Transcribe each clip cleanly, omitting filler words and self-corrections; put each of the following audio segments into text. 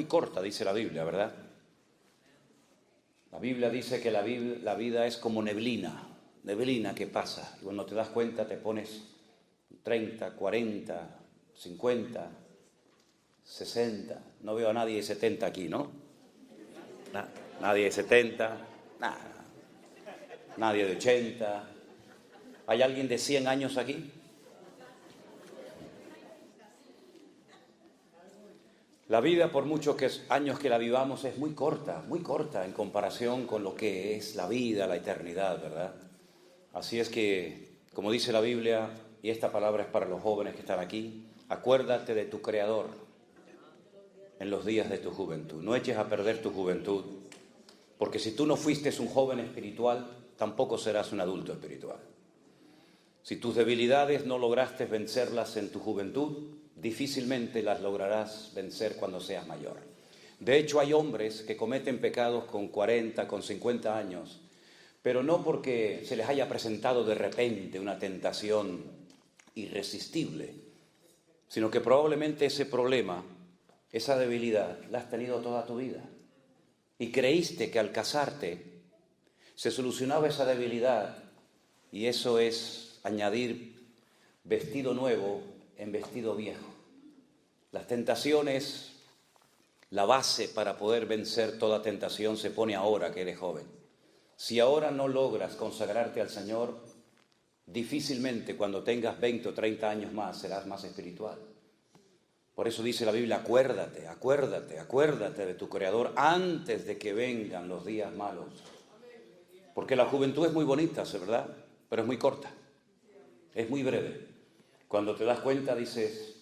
muy corta, dice la Biblia, ¿verdad? La Biblia dice que la vida es como neblina que pasa. Y cuando te das cuenta te pones 30, 40, 50, 60. No veo a nadie de 70 aquí, ¿no? Nadie de 70, nada. Nadie de 80. ¿Hay alguien de 100 años aquí? La vida, por muchos años que la vivamos, es muy corta en comparación con lo que es la vida, la eternidad, ¿verdad? Así es que, como dice la Biblia, y esta palabra es para los jóvenes que están aquí, acuérdate de tu Creador en los días de tu juventud. No eches a perder tu juventud, porque si tú no fuiste un joven espiritual, tampoco serás un adulto espiritual. Si tus debilidades no lograste vencerlas en tu juventud, difícilmente las lograrás vencer cuando seas mayor. De hecho, hay hombres que cometen pecados con 40, con 50 años, pero no porque se les haya presentado de repente una tentación irresistible, sino que probablemente ese problema, esa debilidad, la has tenido toda tu vida. Y creíste que al casarte se solucionaba esa debilidad, y eso es añadir vestido nuevo en vestido viejo. Las tentaciones, la base para poder vencer toda tentación se pone ahora que eres joven. Si ahora no logras consagrarte al Señor, difícilmente cuando tengas 20 o 30 años más serás más espiritual. Por eso dice la Biblia, acuérdate de tu Creador antes de que vengan los días malos. Porque la juventud es muy bonita, ¿verdad? Pero es muy corta, es muy breve. Cuando te das cuenta dices,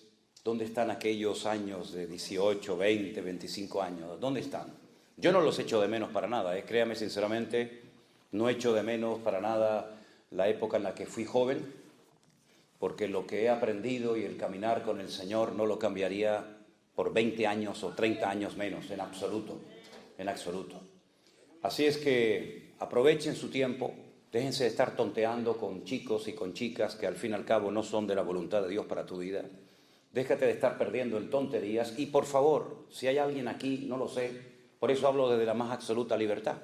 ¿dónde están aquellos años de 18, 20, 25 años? ¿Dónde están? Yo no los echo de menos para nada, créame sinceramente, no echo de menos para nada la época en la que fui joven, porque lo que he aprendido y el caminar con el Señor no lo cambiaría por 20 años o 30 años menos, en absoluto, en absoluto. Así es que aprovechen su tiempo, déjense de estar tonteando con chicos y con chicas que al fin y al cabo no son de la voluntad de Dios para tu vida. Déjate de estar perdiendo en tonterías y por favor, si hay alguien aquí, no lo sé, por eso hablo desde la más absoluta libertad,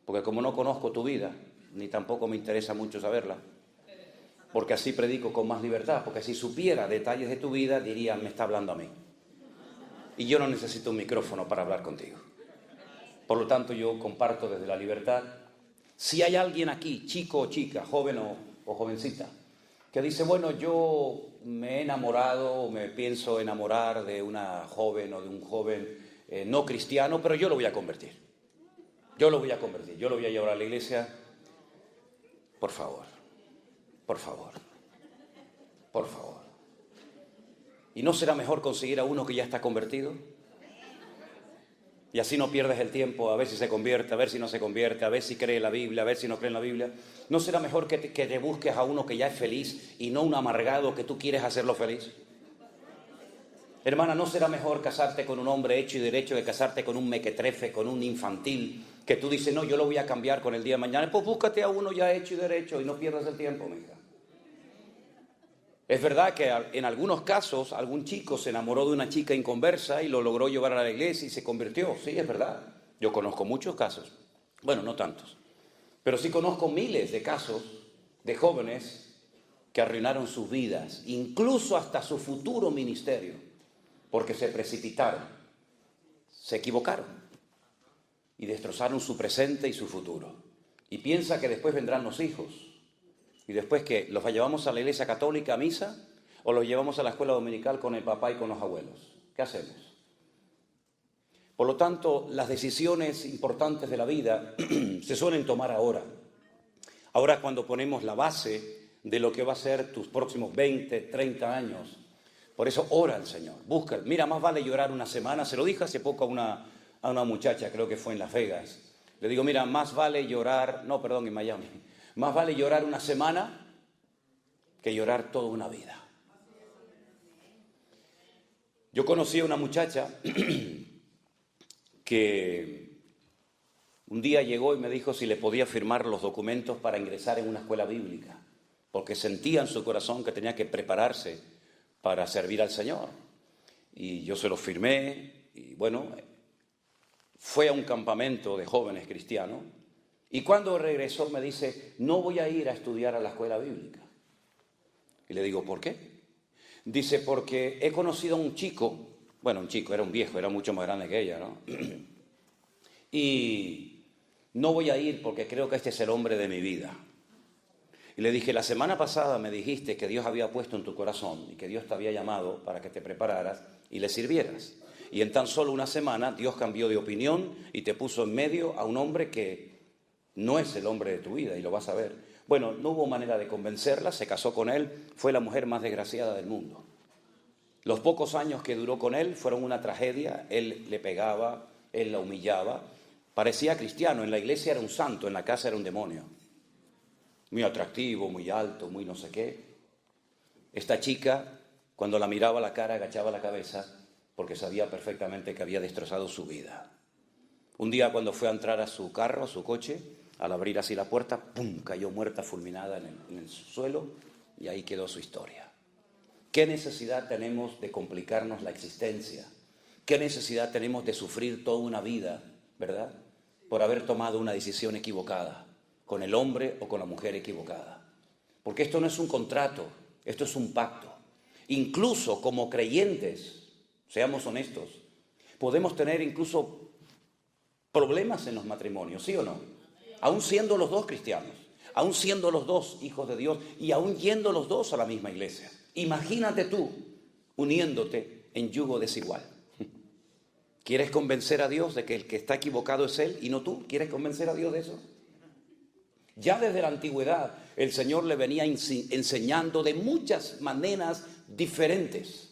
porque como no conozco tu vida, ni tampoco me interesa mucho saberla, porque así predico con más libertad, porque si supiera detalles de tu vida, diría, me está hablando a mí. Y yo no necesito un micrófono para hablar contigo. Por lo tanto, yo comparto desde la libertad. Si hay alguien aquí, chico o chica, joven o jovencita, que dice, bueno, yo me he enamorado o me pienso enamorar de una joven o de un joven no cristiano, pero yo lo voy a convertir. Yo lo voy a llevar a la iglesia. Por favor. ¿Y no será mejor conseguir a uno que ya está convertido? Y así no pierdes el tiempo a ver si se convierte, a ver si no se convierte, a ver si cree en la Biblia, a ver si no cree en la Biblia. ¿No será mejor que te busques a uno que ya es feliz y no un amargado que tú quieres hacerlo feliz? Hermana, ¿no será mejor casarte con un hombre hecho y derecho que casarte con un mequetrefe, con un infantil, que tú dices, no, yo lo voy a cambiar con el día de mañana? Pues búscate a uno ya hecho y derecho y no pierdas el tiempo, mija. Es verdad que en algunos casos algún chico se enamoró de una chica inconversa y lo logró llevar a la iglesia y se convirtió. Sí, es verdad. Yo conozco muchos casos. Bueno, no tantos. Pero sí conozco miles de casos de jóvenes que arruinaron sus vidas, incluso hasta su futuro ministerio, porque se precipitaron, se equivocaron y destrozaron su presente y su futuro. Y piensa que después vendrán los hijos. ¿Y después qué? ¿Los llevamos a la iglesia católica a misa o los llevamos a la escuela dominical con el papá y con los abuelos? ¿Qué hacemos? Por lo tanto, las decisiones importantes de la vida se suelen tomar ahora. Ahora es cuando ponemos la base de lo que va a ser tus próximos 20, 30 años. Por eso ora al Señor, busca. Mira, más vale llorar una semana. Se lo dije hace poco a una muchacha, creo que fue en Las Vegas. Le digo, mira, más vale llorar, en Miami. Más vale llorar una semana que llorar toda una vida. Yo conocí a una muchacha que un día llegó y me dijo si le podía firmar los documentos para ingresar en una escuela bíblica, porque sentía en su corazón que tenía que prepararse para servir al Señor. Y yo se los firmé y bueno, fue a un campamento de jóvenes cristianos y cuando regresó me dice, no voy a ir a estudiar a la escuela bíblica. Y le digo, ¿por qué? Dice, porque he conocido a un chico, bueno, un chico, era un viejo, era mucho más grande que ella, ¿no? Y no voy a ir porque creo que este es el hombre de mi vida. Y le dije, la semana pasada me dijiste que Dios había puesto en tu corazón y que Dios te había llamado para que te prepararas y le sirvieras. Y en tan solo una semana Dios cambió de opinión y te puso en medio a un hombre que no es el hombre de tu vida y lo vas a ver. Bueno, no hubo manera de convencerla, se casó con él, fue la mujer más desgraciada del mundo. Los pocos años que duró con él fueron una tragedia, él le pegaba, él la humillaba, parecía cristiano, en la iglesia era un santo, en la casa era un demonio. Muy atractivo, muy alto, muy no sé qué. Esta chica, cuando la miraba a la cara, agachaba la cabeza porque sabía perfectamente que había destrozado su vida. Un día cuando fue a entrar a su carro, a su coche, al abrir así la puerta, ¡pum!, cayó muerta, fulminada en el suelo y ahí quedó su historia. ¿Qué necesidad tenemos de complicarnos la existencia? ¿Qué necesidad tenemos de sufrir toda una vida, verdad? Por haber tomado una decisión equivocada, con el hombre o con la mujer equivocada. Porque esto no es un contrato, esto es un pacto. Incluso como creyentes, seamos honestos, podemos tener incluso problemas en los matrimonios, ¿sí o no? Aún siendo los dos cristianos, aún siendo los dos hijos de Dios y aún yendo los dos a la misma iglesia. Imagínate tú uniéndote en yugo desigual. ¿Quieres convencer a Dios de que el que está equivocado es Él y no tú? ¿Quieres convencer a Dios de eso? Ya desde la antigüedad el Señor le venía enseñando de muchas maneras diferentes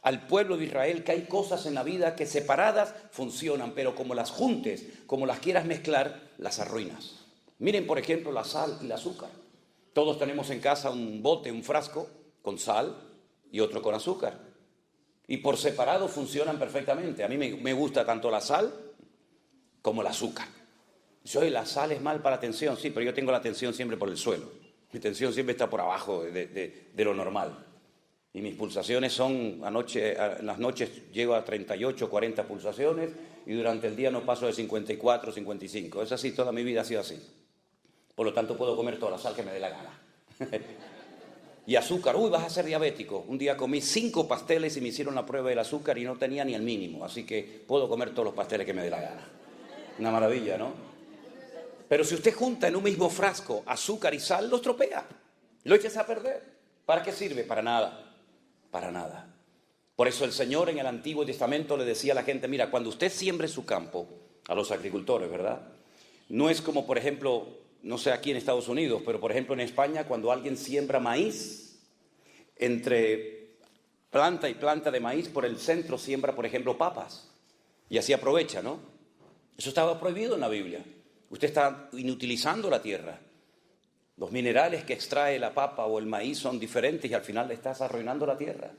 al pueblo de Israel que hay cosas en la vida que separadas funcionan, pero como las juntes, como las quieras mezclar, las arruinas. Miren, por ejemplo, la sal y el azúcar. Todos tenemos en casa un bote, un frasco con sal y otro con azúcar. Y por separado funcionan perfectamente. A mí me gusta tanto la sal como el azúcar. La sal es mal para la tensión, sí, pero yo tengo la tensión siempre por el suelo. Mi tensión siempre está por abajo de lo normal. Y mis pulsaciones son, en las noches llego a 38, 40 pulsaciones y durante el día no paso de 54, 55. Es así, toda mi vida ha sido así. Por lo tanto puedo comer toda la sal que me dé la gana. Y azúcar, vas a ser diabético. Un día comí 5 pasteles y me hicieron la prueba del azúcar y no tenía ni el mínimo. Así que puedo comer todos los pasteles que me dé la gana. Una maravilla, ¿no? Pero si usted junta en un mismo frasco azúcar y sal, lo estropea. Lo echas a perder. ¿Para qué sirve? Para nada. Para nada. Por eso el Señor en el Antiguo Testamento le decía a la gente, mira, cuando usted siembre su campo, a los agricultores, ¿verdad? No es como, por ejemplo, no sé aquí en Estados Unidos, pero por ejemplo en España, cuando alguien siembra maíz, entre planta y planta de maíz, por el centro siembra, por ejemplo, papas. Y así aprovecha, ¿no? Eso estaba prohibido en la Biblia. Usted está inutilizando la tierra. Los minerales que extrae la papa o el maíz son diferentes y al final le estás arruinando la tierra.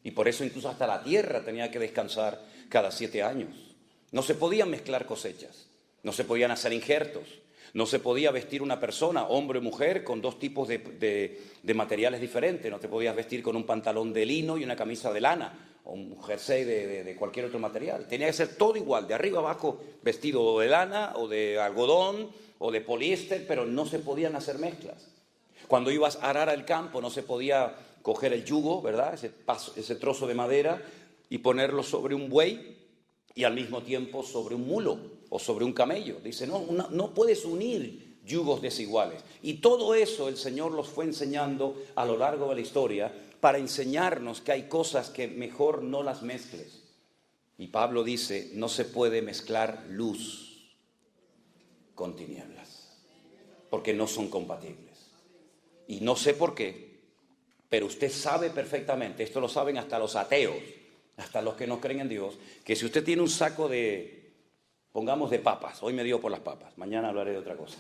Y por eso incluso hasta la tierra tenía que descansar cada 7 años. No se podían mezclar cosechas, no se podían hacer injertos, no se podía vestir una persona, hombre o mujer, con 2 tipos de materiales diferentes. No te podías vestir con un pantalón de lino y una camisa de lana o un jersey de cualquier otro material. Tenía que ser todo igual, de arriba abajo, vestido de lana o de algodón o de poliéster, pero no se podían hacer mezclas. Cuando ibas a arar el campo no se podía coger el yugo, ¿verdad? Ese trozo de madera y ponerlo sobre un buey y al mismo tiempo sobre un mulo o sobre un camello. Dice, no puedes unir yugos desiguales. Y todo eso el Señor los fue enseñando a lo largo de la historia para enseñarnos que hay cosas que mejor no las mezcles. Y Pablo dice, no se puede mezclar luz con tinieblas, porque no son compatibles. Y no sé por qué, pero usted sabe perfectamente, esto lo saben hasta los ateos, hasta los que no creen en Dios, que si usted tiene un saco de, pongamos de papas, hoy me dio por las papas, mañana hablaré de otra cosa.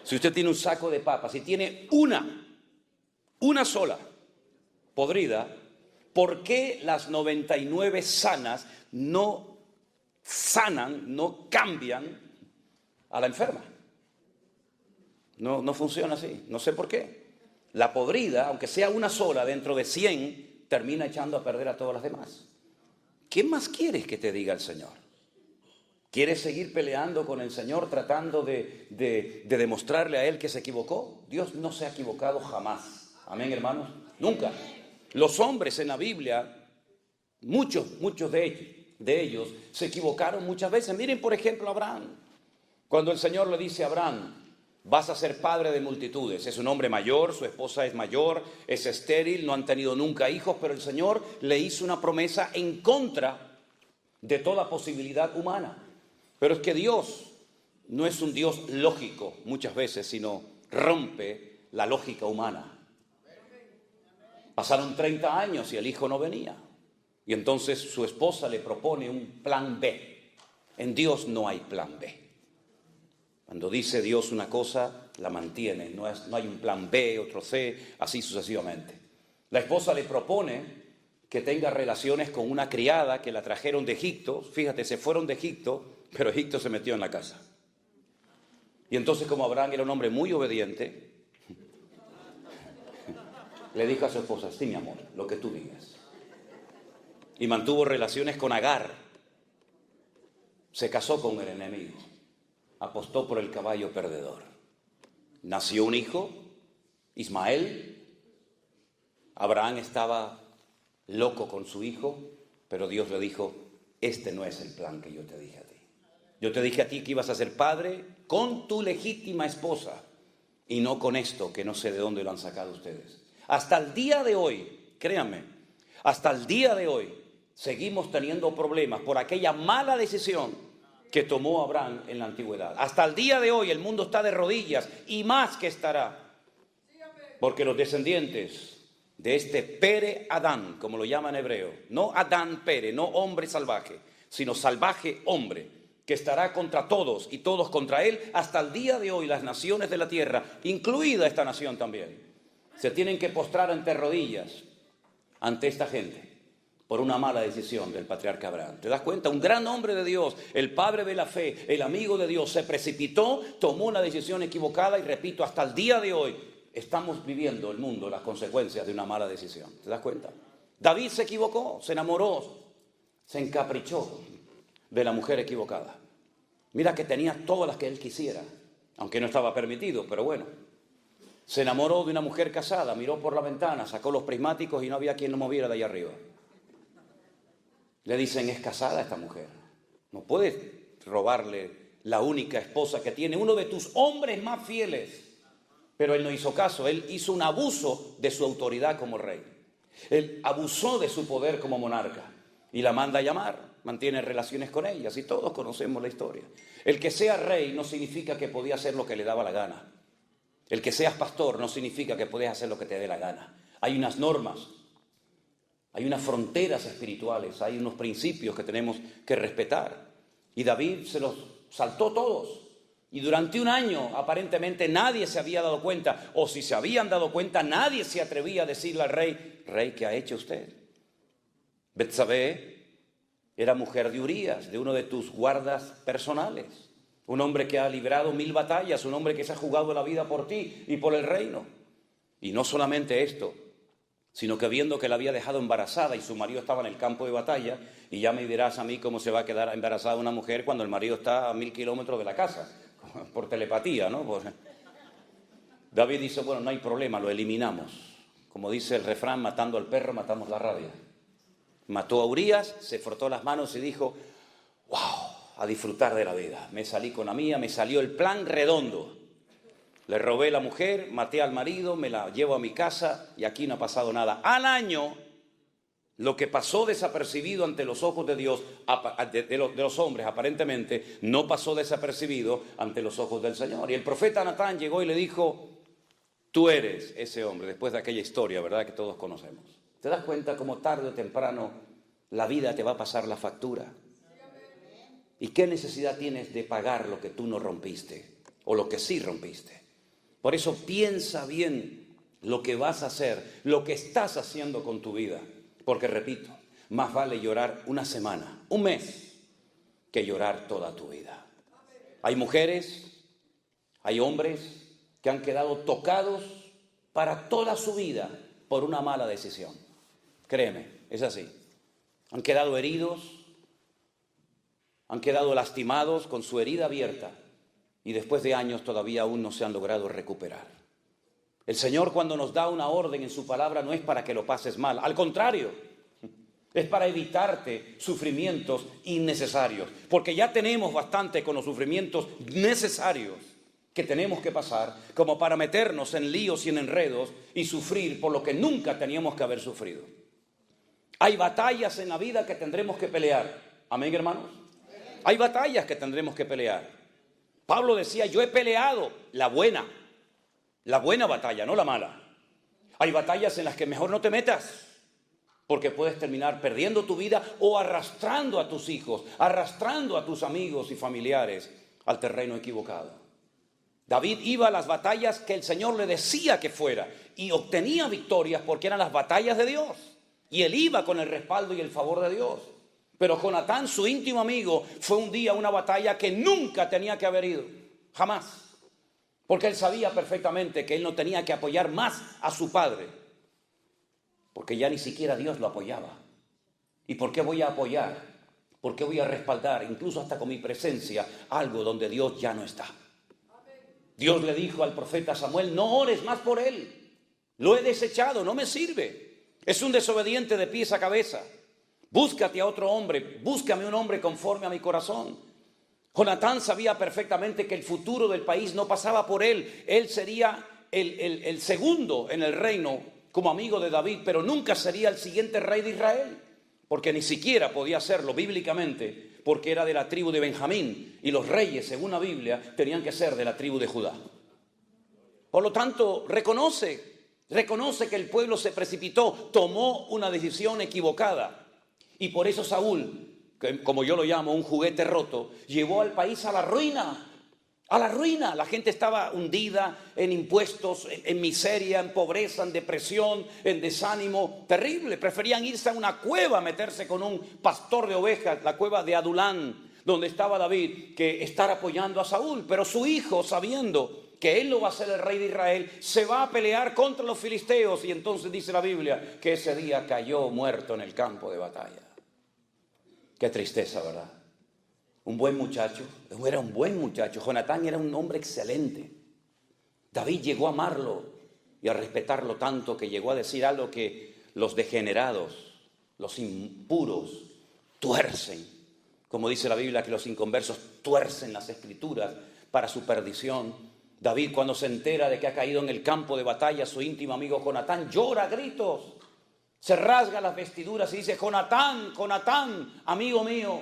Si usted tiene un saco de papas y tiene una sola podrida, ¿por qué las 99 sanas no sanan, no cambian a la enferma? No funciona así, no sé por qué. La podrida, aunque sea una sola dentro de 100, termina echando a perder a todas las demás. ¿Qué más quieres que te diga el Señor? ¿Quieres seguir peleando con el Señor tratando de demostrarle a Él que se equivocó? Dios no se ha equivocado jamás. Amén, hermanos. Nunca. Los hombres en la Biblia, muchos de ellos se equivocaron muchas veces. Miren, por ejemplo, a Abraham. Cuando el Señor le dice a Abraham, vas a ser padre de multitudes. Es un hombre mayor, su esposa es mayor, es estéril, no han tenido nunca hijos, pero el Señor le hizo una promesa en contra de toda posibilidad humana. Pero es que Dios no es un Dios lógico muchas veces, sino rompe la lógica humana. Pasaron 30 años y el hijo no venía. Y entonces su esposa le propone un plan B. En Dios no hay plan B. Cuando dice Dios una cosa, la mantiene. No hay un plan B, otro C, así sucesivamente. La esposa le propone que tenga relaciones con una criada que la trajeron de Egipto. Fíjate, se fueron de Egipto, pero Egipto se metió en la casa. Y entonces, como Abraham era un hombre muy obediente, le dijo a su esposa, sí, mi amor, lo que tú digas. Y mantuvo relaciones con Agar. Se casó con el enemigo. Apostó por el caballo perdedor. Nació un hijo, Ismael. Abraham estaba loco con su hijo, pero Dios le dijo, este no es el plan que yo te dije a ti. Yo te dije a ti que ibas a ser padre con tu legítima esposa y no con esto que no sé de dónde lo han sacado ustedes. Hasta el día de hoy, créanme, hasta el día de hoy seguimos teniendo problemas por aquella mala decisión que tomó Abraham en la antigüedad. Hasta el día de hoy el mundo está de rodillas y más que estará. Porque los descendientes de este Pere Adán, como lo llaman en hebreo, no Adán Pere, no hombre salvaje, sino salvaje hombre, que estará contra todos y todos contra él, hasta el día de hoy las naciones de la tierra, incluida esta nación también, se tienen que postrar ante rodillas ante esta gente por una mala decisión del patriarca Abraham. ¿Te das cuenta? Un gran hombre de Dios, el padre de la fe, el amigo de Dios, se precipitó, tomó una decisión equivocada y repito, hasta el día de hoy estamos viviendo el mundo las consecuencias de una mala decisión. ¿Te das cuenta? David se equivocó, se enamoró, se encaprichó de la mujer equivocada. Mira que tenía todas las que él quisiera, aunque no estaba permitido, pero bueno. Se enamoró de una mujer casada, miró por la ventana, sacó los prismáticos y no había quien lo moviera de ahí arriba. Le dicen, es casada esta mujer. No puedes robarle la única esposa que tiene, uno de tus hombres más fieles. Pero él no hizo caso, él hizo un abuso de su autoridad como rey. Él abusó de su poder como monarca y la manda a llamar, mantiene relaciones con ellas y todos conocemos la historia. El que sea rey no significa que podía hacer lo que le daba la gana. El que seas pastor no significa que puedes hacer lo que te dé la gana. Hay unas normas, hay unas fronteras espirituales, hay unos principios que tenemos que respetar. Y David se los saltó todos. Y durante un año aparentemente nadie se había dado cuenta, o si se habían dado cuenta, nadie se atrevía a decirle al rey, rey, ¿qué ha hecho usted? Betsabé era mujer de Urías, de uno de tus guardas personales. Un hombre que ha librado 1000 batallas, un hombre que se ha jugado la vida por ti y por el reino. Y no solamente esto, sino que viendo que la había dejado embarazada y su marido estaba en el campo de batalla, y ya me dirás a mí cómo se va a quedar embarazada una mujer cuando el marido está a 1000 kilómetros de la casa, por telepatía, ¿no? Pues, David dice, bueno, no hay problema, lo eliminamos. Como dice el refrán, matando al perro, matamos la rabia. Mató a Urías, se frotó las manos y dijo, wow, a disfrutar de la vida. Me salí con la mía, me salió el plan redondo. Le robé la mujer, maté al marido, me la llevo a mi casa y aquí no ha pasado nada. Al año, lo que pasó desapercibido ante los ojos de Dios, de los hombres aparentemente, no pasó desapercibido ante los ojos del Señor. Y el profeta Natán llegó y le dijo, tú eres ese hombre, después de aquella historia, ¿verdad?, que todos conocemos. ¿Te das cuenta cómo tarde o temprano la vida te va a pasar la factura? ¿Y qué necesidad tienes de pagar lo que tú no rompiste o lo que sí rompiste? Por eso piensa bien lo que vas a hacer, lo que estás haciendo con tu vida. Porque repito, más vale llorar una semana, un mes, que llorar toda tu vida. Hay mujeres, hay hombres que han quedado tocados para toda su vida por una mala decisión. Créeme, es así. Han quedado heridos, han quedado lastimados con su herida abierta y después de años todavía aún no se han logrado recuperar. El Señor, cuando nos da una orden en su palabra, no es para que lo pases mal, al contrario, es para evitarte sufrimientos innecesarios, porque ya tenemos bastante con los sufrimientos necesarios que tenemos que pasar como para meternos en líos y en enredos y sufrir por lo que nunca teníamos que haber sufrido. Hay batallas en la vida que tendremos que pelear. ¿Amén, hermanos? Hay batallas que tendremos que pelear. Pablo decía, yo he peleado la buena batalla, no la mala. Hay batallas en las que mejor no te metas, porque puedes terminar perdiendo tu vida o arrastrando a tus hijos, arrastrando a tus amigos y familiares al terreno equivocado. David iba a las batallas que el Señor le decía que fuera y obtenía victorias porque eran las batallas de Dios. Y él iba con el respaldo y el favor de Dios. Pero Jonatán, su íntimo amigo, fue un día a una batalla que nunca tenía que haber ido, jamás. Porque él sabía perfectamente que él no tenía que apoyar más a su padre, porque ya ni siquiera Dios lo apoyaba. ¿Y por qué voy a apoyar? ¿Por qué voy a respaldar, incluso hasta con mi presencia, algo donde Dios ya no está? Dios le dijo al profeta Samuel, no ores más por él, lo he desechado, no me sirve, es un desobediente de pies a cabeza. Búscate a otro hombre, búscame un hombre conforme a mi corazón. Jonatán sabía perfectamente que el futuro del país no pasaba por él. Él sería el segundo en el reino como amigo de David, pero nunca sería el siguiente rey de Israel, porque ni siquiera podía serlo bíblicamente, porque era de la tribu de Benjamín, y los reyes, según la Biblia, tenían que ser de la tribu de Judá. Por lo tanto, reconoce que el pueblo se precipitó, tomó una decisión equivocada. Y por eso Saúl, que como yo lo llamo, un juguete roto, llevó al país a la ruina. A la ruina. La gente estaba hundida en impuestos, en miseria, en pobreza, en depresión, en desánimo terrible. Preferían irse a una cueva, meterse con un pastor de ovejas, la cueva de Adulán, donde estaba David, que estar apoyando a Saúl. Pero su hijo, sabiendo que él no va a ser el rey de Israel, se va a pelear contra los filisteos. Y entonces dice la Biblia que ese día cayó muerto en el campo de batalla. Qué tristeza, ¿verdad? Un buen muchacho, era un buen muchacho. Jonatán era un hombre excelente. David llegó a amarlo y a respetarlo tanto que llegó a decir algo que los degenerados, los impuros, tuercen. Como dice la Biblia, que los inconversos tuercen las escrituras para su perdición. David, cuando se entera de que ha caído en el campo de batalla su íntimo amigo Jonatán, llora a gritos, se rasga las vestiduras y dice, Jonatán, Jonatán, amigo mío,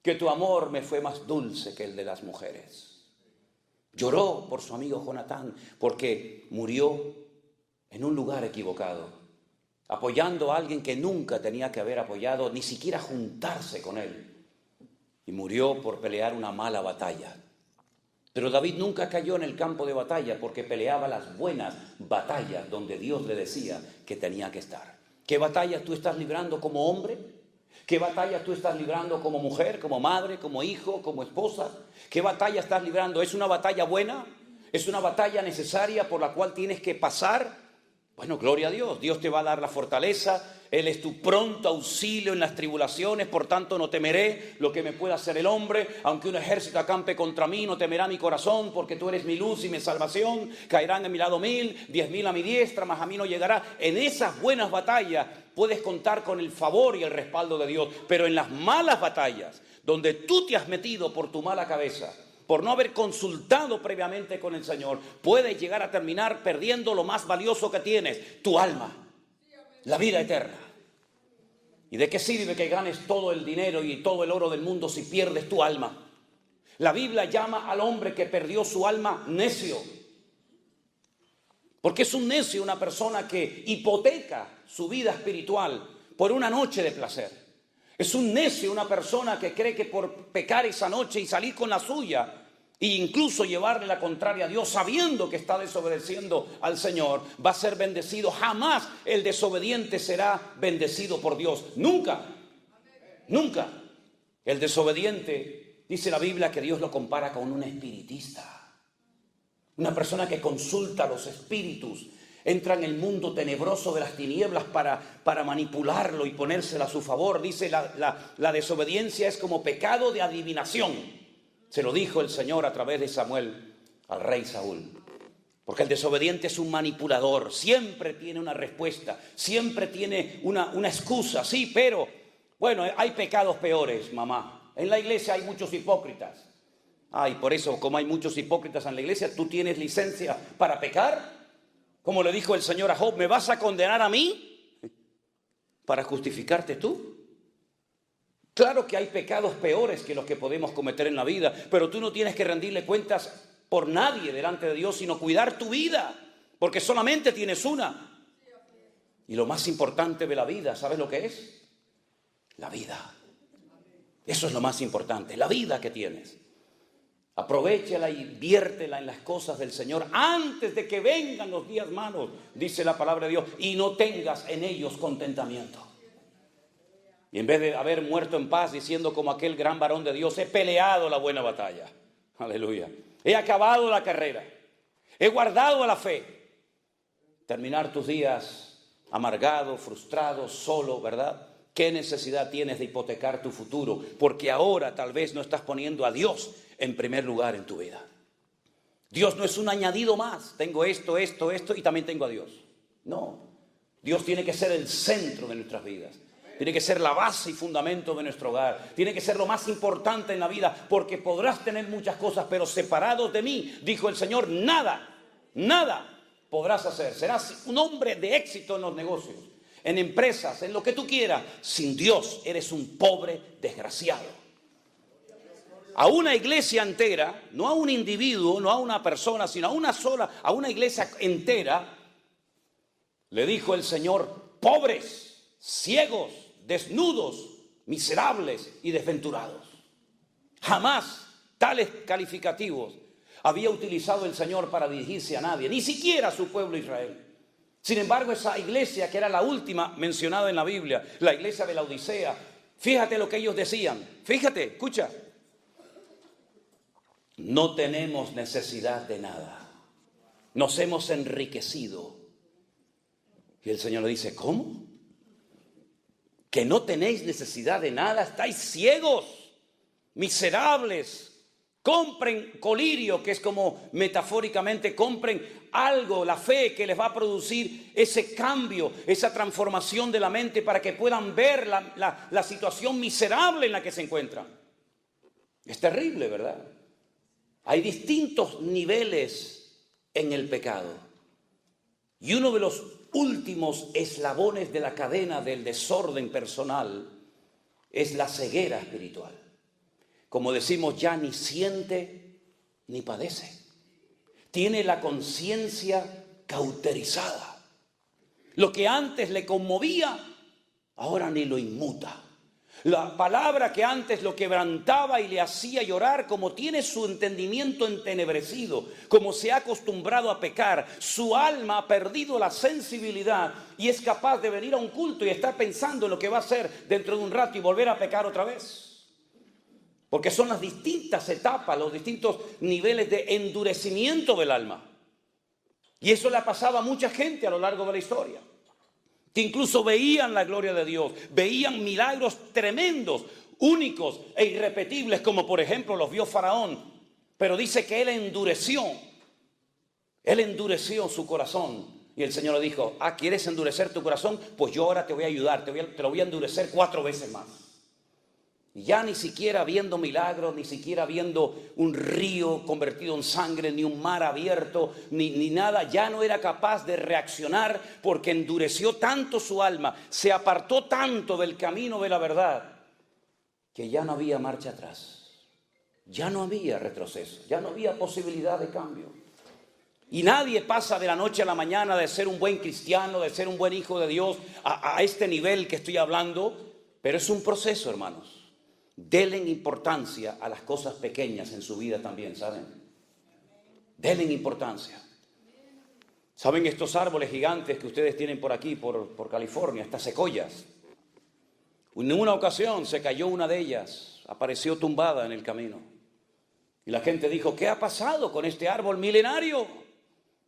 que tu amor me fue más dulce que el de las mujeres. Lloró por su amigo Jonatán porque murió en un lugar equivocado, apoyando a alguien que nunca tenía que haber apoyado, ni siquiera juntarse con él. Y murió por pelear una mala batalla. Pero David nunca cayó en el campo de batalla porque peleaba las buenas batallas donde Dios le decía que tenía que estar. ¿Qué batallas tú estás librando como hombre? ¿Qué batalla tú estás librando como mujer, como madre, como hijo, como esposa? ¿Qué batalla estás librando? ¿Es una batalla buena? ¿Es una batalla necesaria por la cual tienes que pasar? Bueno, gloria a Dios. Dios te va a dar la fortaleza. Él es tu pronto auxilio en las tribulaciones. Por tanto, no temeré lo que me pueda hacer el hombre. Aunque un ejército acampe contra mí, no temerá mi corazón, porque tú eres mi luz y mi salvación. Caerán a mi lado 1000, 10,000 a mi diestra, mas a mí no llegará. En esas buenas batallas puedes contar con el favor y el respaldo de Dios. Pero en las malas batallas, donde tú te has metido por tu mala cabeza, por no haber consultado previamente con el Señor, puedes llegar a terminar perdiendo lo más valioso que tienes, tu alma, la vida eterna. ¿Y de qué sirve que ganes todo el dinero y todo el oro del mundo si pierdes tu alma? La Biblia llama al hombre que perdió su alma necio. Porque es un necio una persona que hipoteca su vida espiritual por una noche de placer. Es un necio una persona que cree que por pecar esa noche y salir con la suya e incluso llevarle la contraria a Dios sabiendo que está desobedeciendo al Señor, va a ser bendecido. Jamás el desobediente será bendecido por Dios. Nunca, nunca. El desobediente, dice la Biblia, que Dios lo compara con un espiritista. Una persona que consulta los espíritus Entra en el mundo tenebroso de las tinieblas para manipularlo y ponérsela a su favor. Dice, la desobediencia es como pecado de adivinación. Se lo dijo el Señor a través de Samuel al rey Saúl. Porque el desobediente es un manipulador, siempre tiene una respuesta, siempre tiene una excusa. Sí, pero, bueno, hay pecados peores, mamá. En la iglesia hay muchos hipócritas. Y por eso, como hay muchos hipócritas en la iglesia, ¿tú tienes licencia para pecar? Como le dijo el Señor a Job, ¿me vas a condenar a mí para justificarte tú? Claro que hay pecados peores que los que podemos cometer en la vida, pero tú no tienes que rendirle cuentas por nadie delante de Dios, sino cuidar tu vida, porque solamente tienes una. Y lo más importante de la vida, ¿sabes lo que es? La vida. Eso es lo más importante, la vida que tienes. Aprovéchala y viértela en las cosas del Señor antes de que vengan los días malos, dice la palabra de Dios, y no tengas en ellos contentamiento. Y en vez de haber muerto en paz diciendo como aquel gran varón de Dios, he peleado la buena batalla. Aleluya. He acabado la carrera. He guardado la fe. Terminar tus días amargado, frustrado, solo, ¿verdad? ¿Qué necesidad tienes de hipotecar tu futuro? Porque ahora tal vez no estás poniendo a Dios en primer lugar en tu vida. Dios no es un añadido más. Tengo esto y también tengo a Dios. No. Dios tiene que ser el centro de nuestras vidas. Tiene que ser la base y fundamento de nuestro hogar. Tiene que ser lo más importante en la vida, porque podrás tener muchas cosas, pero separados de mí, dijo el Señor, nada podrás hacer. Serás un hombre de éxito en los negocios, en empresas, en lo que tú quieras. Sin Dios eres un pobre desgraciado. A una iglesia entera, no a un individuo, no a una persona, sino a una iglesia entera, le dijo el Señor, pobres, ciegos, desnudos, miserables y desventurados. Jamás tales calificativos había utilizado el Señor para dirigirse a nadie, ni siquiera a su pueblo Israel. Sin embargo, esa iglesia que era la última mencionada en la Biblia, la iglesia de la Odisea, fíjate lo que ellos decían. Fíjate, escucha. No tenemos necesidad de nada. Nos hemos enriquecido. Y el Señor le dice, ¿cómo? Que no tenéis necesidad de nada, estáis ciegos, miserables. Compren colirio, que es como metafóricamente, compren algo, la fe que les va a producir ese cambio, esa transformación de la mente para que puedan ver la situación miserable en la que se encuentran. Es terrible, ¿verdad? Hay distintos niveles en el pecado. Y uno de los últimos eslabones de la cadena del desorden personal es la ceguera espiritual. Como decimos, ya ni siente ni padece. Tiene la conciencia cauterizada. Lo que antes le conmovía, ahora ni lo inmuta. La palabra que antes lo quebrantaba y le hacía llorar, como tiene su entendimiento entenebrecido, como se ha acostumbrado a pecar, su alma ha perdido la sensibilidad y es capaz de venir a un culto y estar pensando en lo que va a hacer dentro de un rato y volver a pecar otra vez. Porque son las distintas etapas, los distintos niveles de endurecimiento del alma. Y eso le ha pasado a mucha gente a lo largo de la historia, que incluso veían la gloria de Dios, veían milagros tremendos, únicos e irrepetibles, como por ejemplo los vio Faraón, pero dice que él endureció su corazón, y el Señor le dijo, ¿quieres endurecer tu corazón? Pues yo ahora te voy a ayudar, te lo voy a endurecer 4 veces más. Y ya ni siquiera viendo milagros, ni siquiera viendo un río convertido en sangre, ni un mar abierto, ni nada, ya no era capaz de reaccionar porque endureció tanto su alma, se apartó tanto del camino de la verdad, que ya no había marcha atrás, ya no había retroceso, ya no había posibilidad de cambio. Y nadie pasa de la noche a la mañana de ser un buen cristiano, de ser un buen hijo de Dios, a este nivel que estoy hablando, pero es un proceso, hermanos. Denle importancia a las cosas pequeñas en su vida también, ¿saben? Denle importancia. ¿Saben estos árboles gigantes que ustedes tienen por aquí, por California, estas secoyas? En una ocasión se cayó una de ellas, apareció tumbada en el camino. Y la gente dijo, ¿qué ha pasado con este árbol milenario?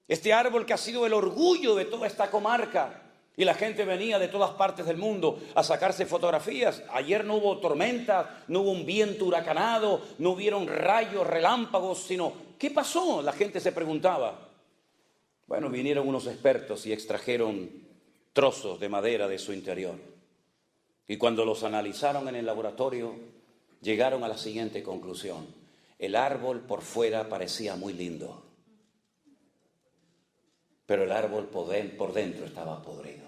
Este árbol que ha sido el orgullo de toda esta comarca. Y la gente venía de todas partes del mundo a sacarse fotografías. Ayer no hubo tormentas, no hubo un viento huracanado, no hubieron rayos, relámpagos, sino, ¿qué pasó? La gente se preguntaba. Bueno, vinieron unos expertos y extrajeron trozos de madera de su interior. Y cuando los analizaron en el laboratorio, llegaron a la siguiente conclusión. El árbol por fuera parecía muy lindo, pero el árbol por dentro estaba podrido.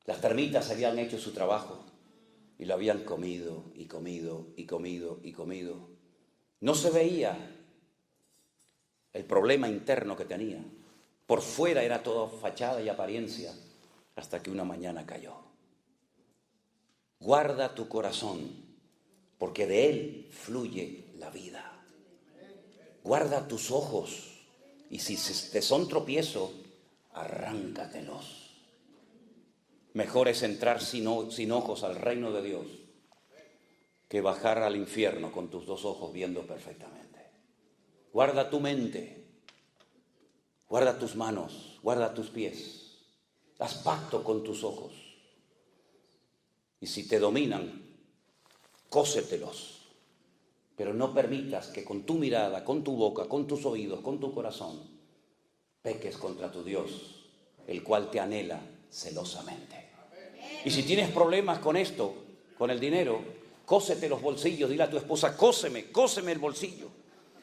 Las termitas habían hecho su trabajo y lo habían comido y comido y comido y comido. No se veía el problema interno que tenía. Por fuera era todo fachada y apariencia, hasta que una mañana cayó. Guarda tu corazón, porque de él fluye la vida. Guarda tus ojos, y si te son tropiezo, arráncatelos. Mejor es entrar sin ojos al reino de Dios que bajar al infierno con tus dos ojos viendo perfectamente. Guarda tu mente, guarda tus manos, guarda tus pies. Haz pacto con tus ojos. Y si te dominan, cósetelos. Pero no permitas que con tu mirada, con tu boca, con tus oídos, con tu corazón, peques contra tu Dios, el cual te anhela celosamente. Y si tienes problemas con esto, con el dinero, cósete los bolsillos. Dile a tu esposa, cóseme el bolsillo.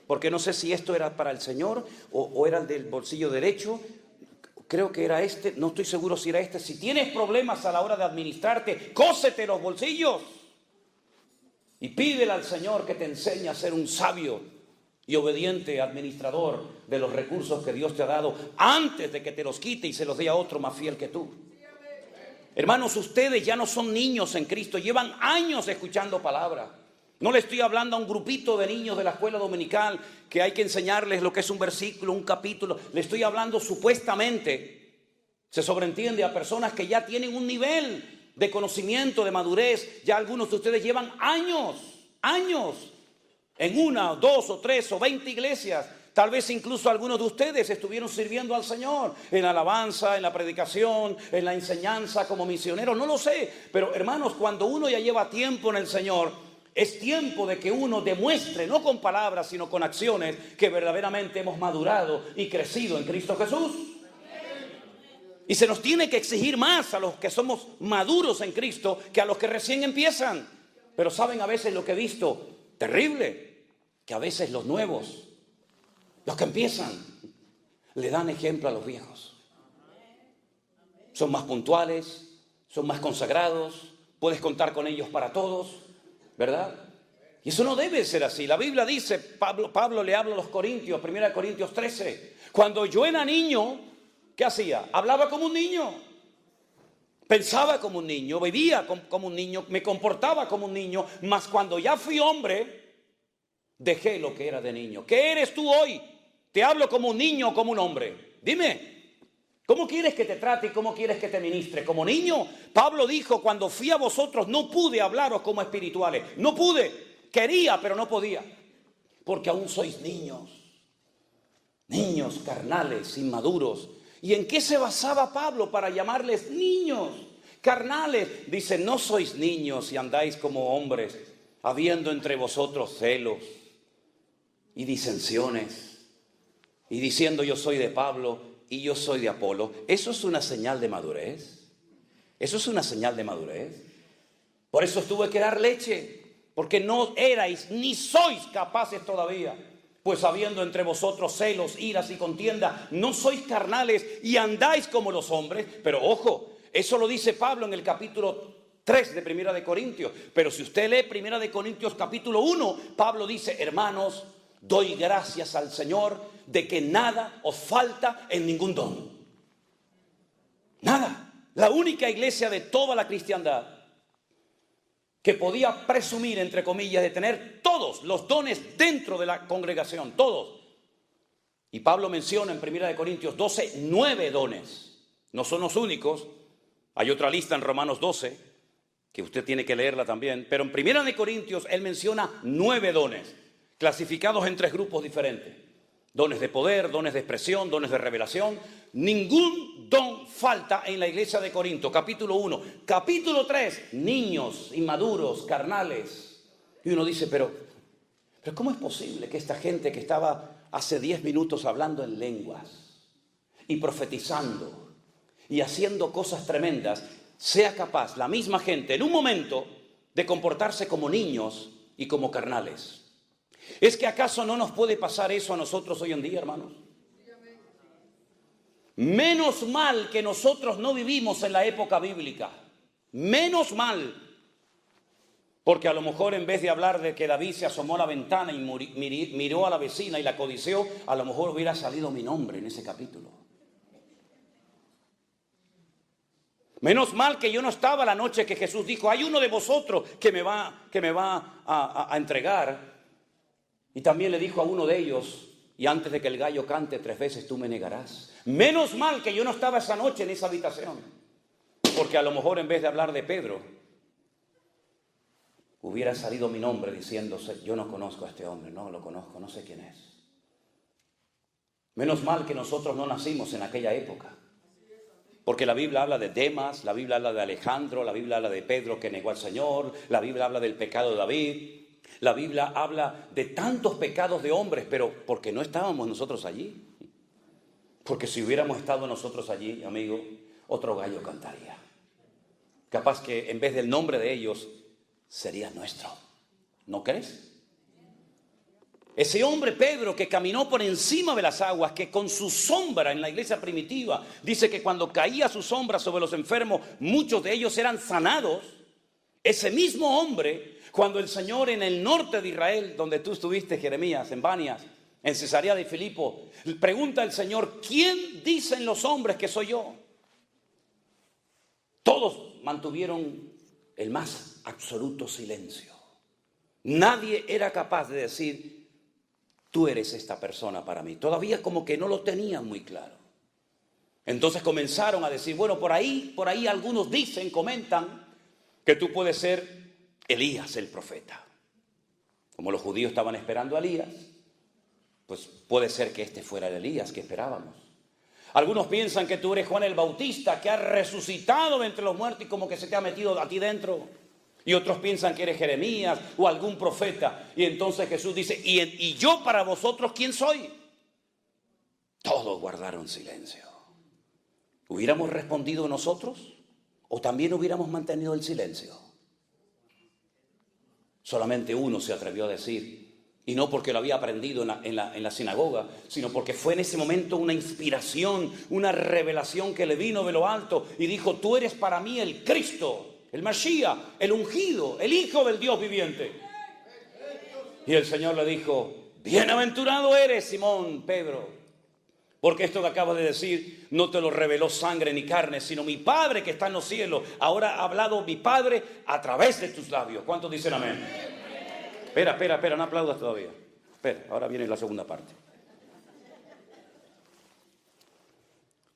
Porque no sé si esto era para el Señor o era el del bolsillo derecho. Creo que era este, no estoy seguro si era este. Si tienes problemas a la hora de administrarte, cósete los bolsillos. Y pídele al Señor que te enseñe a ser un sabio y obediente administrador de los recursos que Dios te ha dado antes de que te los quite y se los dé a otro más fiel que tú. Hermanos, ustedes ya no son niños en Cristo, llevan años escuchando palabra. No le estoy hablando a un grupito de niños de la escuela dominical que hay que enseñarles lo que es un versículo, un capítulo. Le estoy hablando supuestamente, se sobreentiende, a personas que ya tienen un nivel de conocimiento, de madurez. Ya algunos de ustedes llevan años en una, dos o tres o 20 iglesias. Tal vez incluso algunos de ustedes estuvieron sirviendo al Señor en la alabanza, en la predicación, en la enseñanza como misioneros, no lo sé. Pero hermanos, cuando uno ya lleva tiempo en el Señor, es tiempo de que uno demuestre, no con palabras, sino con acciones, que verdaderamente hemos madurado y crecido en Cristo Jesús. Y se nos tiene que exigir más a los que somos maduros en Cristo que a los que recién empiezan. Pero saben a veces lo que he visto, terrible, que a veces los nuevos, los que empiezan, le dan ejemplo a los viejos. Son más puntuales, son más consagrados, puedes contar con ellos para todos, ¿verdad? Y eso no debe ser así. La Biblia dice, Pablo le habla a los Corintios, 1 Corintios 13, cuando yo era niño, ¿qué hacía? Hablaba como un niño, pensaba como un niño, vivía como un niño, me comportaba como un niño, mas cuando ya fui hombre, dejé lo que era de niño. ¿Qué eres tú hoy? ¿Te hablo como un niño o como un hombre? Dime, ¿cómo quieres que te trate y cómo quieres que te ministre? ¿Como niño? Pablo dijo, cuando fui a vosotros no pude hablaros como espirituales. No pude, quería pero no podía. Porque aún sois niños carnales, inmaduros. ¿Y en qué se basaba Pablo para llamarles niños carnales? Dice, no sois niños y andáis como hombres, habiendo entre vosotros celos y disensiones, y diciendo yo soy de Pablo y yo soy de Apolo. ¿Eso es una señal de madurez? ¿Eso es una señal de madurez? Por eso os tuve que dar leche, porque no erais ni sois capaces todavía. Pues habiendo entre vosotros celos, iras y contienda, no sois carnales y andáis como los hombres. Pero ojo, eso lo dice Pablo en el capítulo 3 de 1 Corintios. Pero si usted lee 1 Corintios capítulo 1, Pablo dice, hermanos, doy gracias al Señor de que nada os falta en ningún don. Nada. La única iglesia de toda la cristiandad que podía presumir, entre comillas, de tener todos los dones dentro de la congregación, todos. Y Pablo menciona en 1 Corintios 12, 9 dones. No son los únicos. Hay otra lista en Romanos 12, que usted tiene que leerla también. Pero en 1 Corintios él menciona 9 dones, clasificados en 3 grupos diferentes. Dones de poder, dones de expresión, dones de revelación. Ningún don falta en la iglesia de Corinto. Capítulo 1. Capítulo 3. Niños, inmaduros, carnales. Y uno dice, pero ¿cómo es posible que esta gente que estaba hace 10 minutos hablando en lenguas y profetizando y haciendo cosas tremendas, sea capaz, la misma gente, en un momento, de comportarse como niños y como carnales? ¿Es que acaso no nos puede pasar eso a nosotros hoy en día, hermanos? Menos mal que nosotros no vivimos en la época bíblica. Menos mal. Porque a lo mejor en vez de hablar de que David se asomó a la ventana y miró a la vecina y la codició, a lo mejor hubiera salido mi nombre en ese capítulo. Menos mal que yo no estaba la noche que Jesús dijo, hay uno de vosotros que me va a entregar. Y también le dijo a uno de ellos, y antes de que el gallo cante 3 veces tú me negarás. Menos mal que yo no estaba esa noche en esa habitación. Porque a lo mejor en vez de hablar de Pedro, hubiera salido mi nombre diciéndose, yo no conozco a este hombre, no lo conozco, no sé quién es. Menos mal que nosotros no nacimos en aquella época. Porque la Biblia habla de Demas, la Biblia habla de Alejandro, la Biblia habla de Pedro que negó al Señor, la Biblia habla del pecado de David, la Biblia habla de tantos pecados de hombres, pero ¿por qué no estábamos nosotros allí? Porque si hubiéramos estado nosotros allí, amigo, otro gallo cantaría. Capaz que en vez del nombre de ellos, sería nuestro. ¿No crees? Ese hombre Pedro que caminó por encima de las aguas, que con su sombra en la iglesia primitiva, dice que cuando caía su sombra sobre los enfermos, muchos de ellos eran sanados. Ese mismo hombre, cuando el Señor en el norte de Israel, donde tú estuviste, Jeremías, en Banias, en Cesarea de Filipo, pregunta al Señor, ¿quién dicen los hombres que soy yo? Todos mantuvieron el más absoluto silencio. Nadie era capaz de decir, tú eres esta persona para mí. Todavía como que no lo tenían muy claro. Entonces comenzaron a decir, bueno, por ahí algunos dicen, comentan, que tú puedes ser Elías el profeta. Como los judíos estaban esperando a Elías, pues puede ser que este fuera el Elías que esperábamos. Algunos piensan que tú eres Juan el Bautista, que ha resucitado de entre los muertos y como que se te ha metido a ti dentro. Y otros piensan que eres Jeremías o algún profeta. Y entonces Jesús dice, ¿y yo para vosotros quién soy? Todos guardaron silencio. ¿Hubiéramos respondido nosotros? ¿O también hubiéramos mantenido el silencio? Solamente uno se atrevió a decir, y no porque lo había aprendido en la sinagoga, sino porque fue en ese momento una inspiración, una revelación que le vino de lo alto y dijo, tú eres para mí el Cristo, el Mashiach, el ungido, el Hijo del Dios viviente. Y el Señor le dijo, bienaventurado eres, Simón, Pedro, porque esto que acabas de decir no te lo reveló sangre ni carne, sino mi Padre que está en los cielos. Ahora ha hablado mi Padre a través de tus labios. ¿Cuántos dicen amén? Espera, no aplaudas todavía. Espera, ahora viene la segunda parte.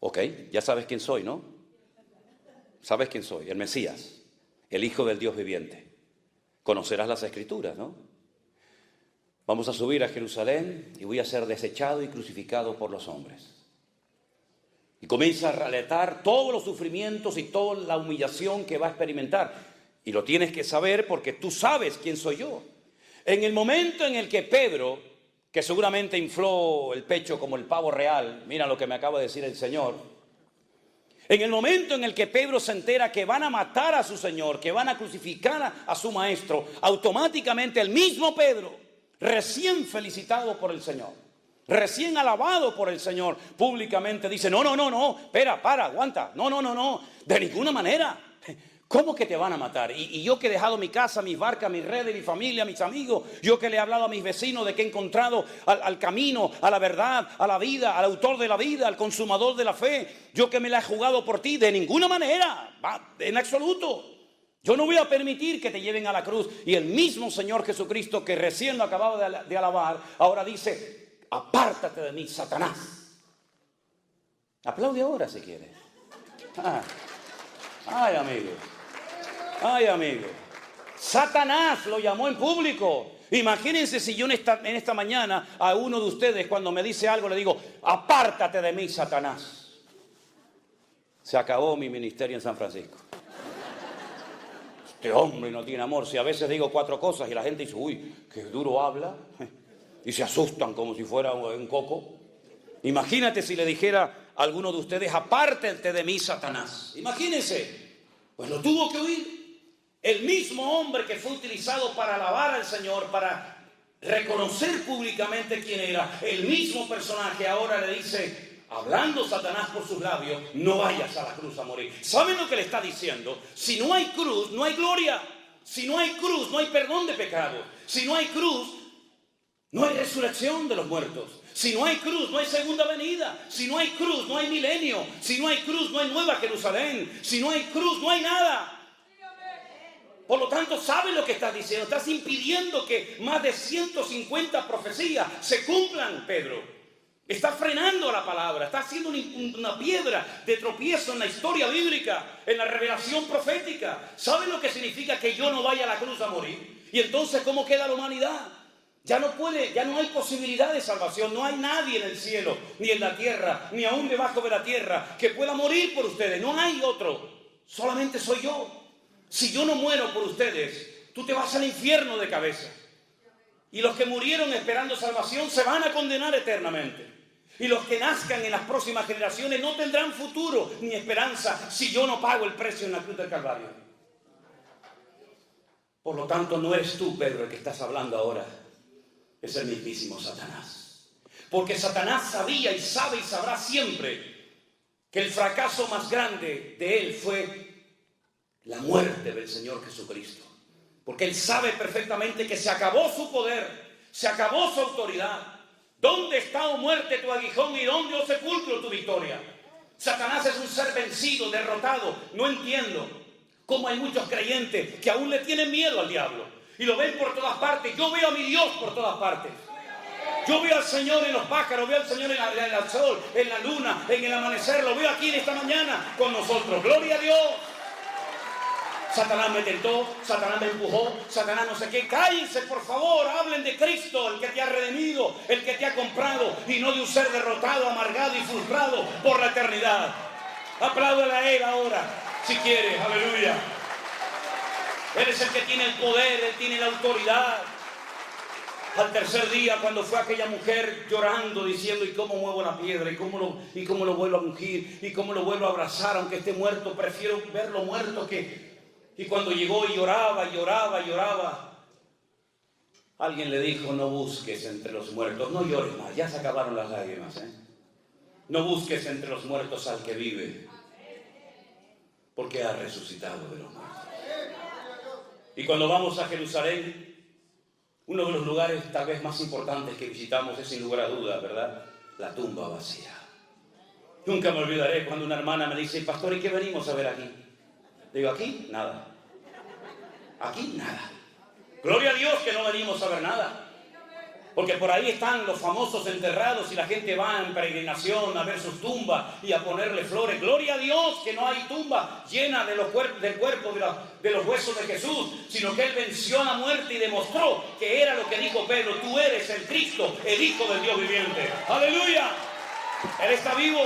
Ok, ya sabes quién soy, ¿no? Sabes quién soy, el Mesías, el Hijo del Dios viviente. Conocerás las Escrituras, ¿no? Vamos a subir a Jerusalén y voy a ser desechado y crucificado por los hombres. Y comienza a relatar todos los sufrimientos y toda la humillación que va a experimentar. Y lo tienes que saber porque tú sabes quién soy yo. En el momento en el que Pedro, que seguramente infló el pecho como el pavo real, mira lo que me acaba de decir el Señor. En el momento en el que Pedro se entera que van a matar a su Señor, que van a crucificar a su Maestro, automáticamente el mismo Pedro, recién felicitado por el Señor, recién alabado por el Señor, públicamente dice, no, espera, aguanta, no, de ninguna manera. ¿Cómo que te van a matar? Y yo que he dejado mi casa, mis barcas, mis redes, mi familia, mis amigos, yo que le he hablado a mis vecinos de que he encontrado al camino, a la verdad, a la vida, al autor de la vida, al consumador de la fe, yo que me la he jugado por ti, de ninguna manera, en absoluto. Yo no voy a permitir que te lleven a la cruz. Y el mismo Señor Jesucristo que recién lo acababa de alabar, ahora dice, apártate de mí, Satanás. Aplaude ahora si quieres. Ay, amigo. Satanás lo llamó en público. Imagínense si yo en esta mañana a uno de ustedes cuando me dice algo le digo, apártate de mí, Satanás. Se acabó mi ministerio en San Francisco. Este hombre no tiene amor. Si a veces digo 4 cosas y la gente dice, uy, qué duro habla, y se asustan como si fuera un coco. Imagínate si le dijera a alguno de ustedes, apártate de mí, Satanás. Imagínense. Pues lo tuvo que oír. El mismo hombre que fue utilizado para alabar al Señor, para reconocer públicamente quién era, el mismo personaje ahora le dice, hablando Satanás por sus labios, no vayas a la cruz a morir. ¿Saben lo que le está diciendo? Si no hay cruz, no hay gloria. Si no hay cruz, no hay perdón de pecados. Si no hay cruz, no hay resurrección de los muertos. Si no hay cruz, no hay segunda venida. Si no hay cruz, no hay milenio. Si no hay cruz, no hay nueva Jerusalén. Si no hay cruz, no hay nada. Por lo tanto, ¿sabes lo que estás diciendo? Estás impidiendo que más de 150 profecías se cumplan, Pedro. Estás frenando la palabra. Estás haciendo una piedra de tropiezo en la historia bíblica, en la revelación profética. ¿Sabes lo que significa que yo no vaya a la cruz a morir? Y entonces, ¿cómo queda la humanidad? Ya no hay posibilidad de salvación. No hay nadie en el cielo, ni en la tierra, ni aún debajo de la tierra que pueda morir por ustedes. No hay otro. Solamente soy yo. Si yo no muero por ustedes, tú te vas al infierno de cabeza. Y los que murieron esperando salvación se van a condenar eternamente. Y los que nazcan en las próximas generaciones no tendrán futuro ni esperanza si yo no pago el precio en la cruz del Calvario. Por lo tanto, no eres tú, Pedro, el que estás hablando ahora. Es el mismísimo Satanás. Porque Satanás sabía y sabe y sabrá siempre que el fracaso más grande de él fue la muerte del Señor Jesucristo. Porque él sabe perfectamente que se acabó su poder, se acabó su autoridad. ¿Dónde está, oh muerte, tu aguijón, y dónde, oh sepulcro, tu victoria? Satanás es un ser vencido, derrotado. No entiendo cómo hay muchos creyentes que aún le tienen miedo al diablo y lo ven por todas partes. Yo veo a mi Dios por todas partes. Yo veo al Señor en los pájaros, veo al Señor en el sol, en la luna, en el amanecer. Lo veo aquí en esta mañana con nosotros. ¡Gloria a Dios! Satanás me tentó, Satanás me empujó, Satanás no sé qué. Cállense, por favor, hablen de Cristo, el que te ha redimido, el que te ha comprado, y no de un ser derrotado, amargado y frustrado por la eternidad. Apláudale a Él ahora, si quieres, aleluya. Él es el que tiene el poder, Él tiene la autoridad. Al tercer día, cuando fue aquella mujer llorando, diciendo, ¿y cómo muevo la piedra? ¿Y cómo lo vuelvo a ungir? ¿Y cómo lo vuelvo a abrazar? Aunque esté muerto, prefiero verlo muerto que... Y cuando llegó y lloraba, alguien le dijo, no busques entre los muertos, no llores más, ya se acabaron las lágrimas, No busques entre los muertos al que vive, porque ha resucitado de los muertos. Y cuando vamos a Jerusalén, uno de los lugares tal vez más importantes que visitamos es sin lugar a dudas, ¿verdad? La tumba vacía. Nunca me olvidaré cuando una hermana me dice, pastor, ¿y qué venimos a ver aquí? Digo, aquí, nada. Aquí, nada. Gloria a Dios que no venimos a ver nada. Porque por ahí están los famosos enterrados y la gente va en peregrinación a ver sus tumbas y a ponerle flores. Gloria a Dios que no hay tumba llena del cuerpo de los huesos de Jesús, sino que Él venció a la muerte y demostró que era lo que dijo Pedro, tú eres el Cristo, el Hijo del Dios viviente. ¡Aleluya! Él está vivo.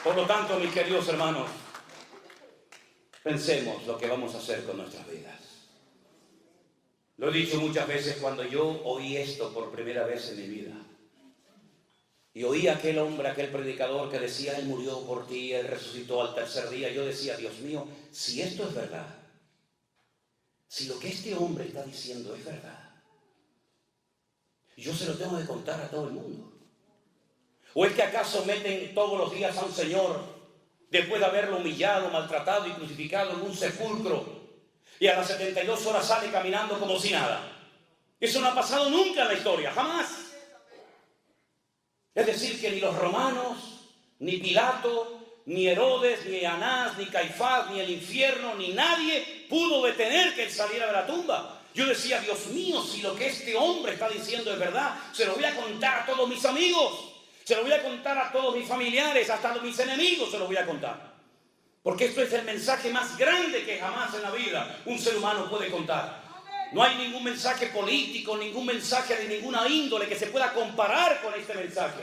Por lo tanto, mis queridos hermanos, pensemos lo que vamos a hacer con nuestras vidas. Lo he dicho muchas veces cuando yo oí esto por primera vez en mi vida. Y oí a aquel hombre, aquel predicador que decía, Él murió por ti, Él resucitó al tercer día. Yo decía, Dios mío, si esto es verdad, si lo que este hombre está diciendo es verdad, yo se lo tengo que contar a todo el mundo. ¿O es que acaso meten todos los días a un señor, después de haberlo humillado, maltratado y crucificado en un sepulcro, y a las 72 horas sale caminando como si nada? Eso no ha pasado nunca en la historia, jamás. Es decir, que ni los romanos, ni Pilato, ni Herodes, ni Anás, ni Caifás, ni el infierno, ni nadie pudo detener que él saliera de la tumba. Yo decía, Dios mío, si lo que este hombre está diciendo es verdad, se lo voy a contar a todos mis amigos, se lo voy a contar a todos mis familiares, hasta a mis enemigos se lo voy a contar. Porque esto es el mensaje más grande que jamás en la vida un ser humano puede contar. No hay ningún mensaje político, ningún mensaje de ninguna índole que se pueda comparar con este mensaje.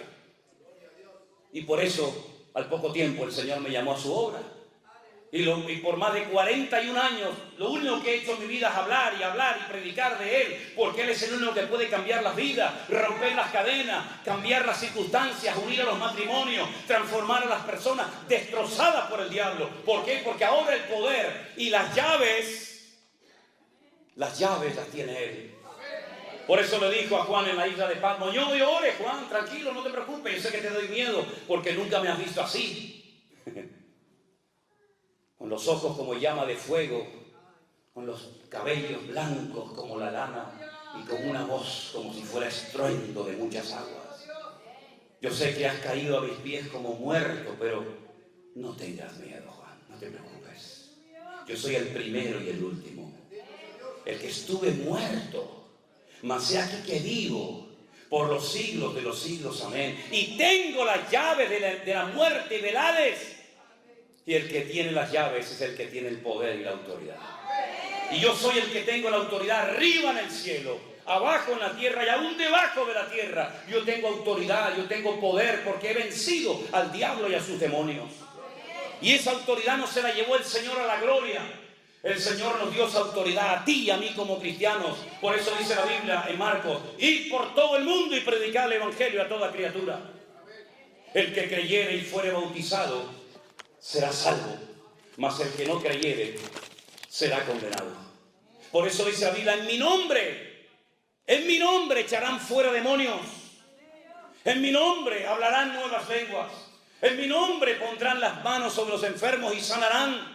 Y por eso, al poco tiempo, el Señor me llamó a su obra. Y por más de 41 años, lo único que he hecho en mi vida es hablar y predicar de Él, porque Él es el único que puede cambiar las vidas, romper las cadenas, cambiar las circunstancias, unir a los matrimonios, transformar a las personas destrozadas por el diablo. ¿Por qué? Porque ahora el poder y las llaves las tiene Él. Por eso le dijo a Juan en la isla de Patmos: yo ore, Juan, tranquilo, no te preocupes, yo sé que te doy miedo porque nunca me has visto así. Con los ojos como llama de fuego, con los cabellos blancos como la lana y con una voz como si fuera estruendo de muchas aguas. Yo sé que has caído a mis pies como muerto, pero no tengas miedo, Juan, no te preocupes. Yo soy el primero y el último, el que estuve muerto, mas he aquí que vivo por los siglos de los siglos, amén. Y tengo las llaves de la muerte y del Hades. Y el que tiene las llaves es el que tiene el poder y la autoridad. Y yo soy el que tengo la autoridad arriba en el cielo, abajo en la tierra y aún debajo de la tierra. Yo tengo autoridad, yo tengo poder porque he vencido al diablo y a sus demonios. Y esa autoridad no se la llevó el Señor a la gloria. El Señor nos dio esa autoridad a ti y a mí como cristianos. Por eso dice la Biblia en Marcos: id por todo el mundo y predicad el evangelio a toda criatura. El que creyere y fuere bautizado será salvo, mas el que no creyere será condenado. Por eso dice la Biblia: en mi nombre echarán fuera demonios, en mi nombre hablarán nuevas lenguas, en mi nombre pondrán las manos sobre los enfermos y sanarán.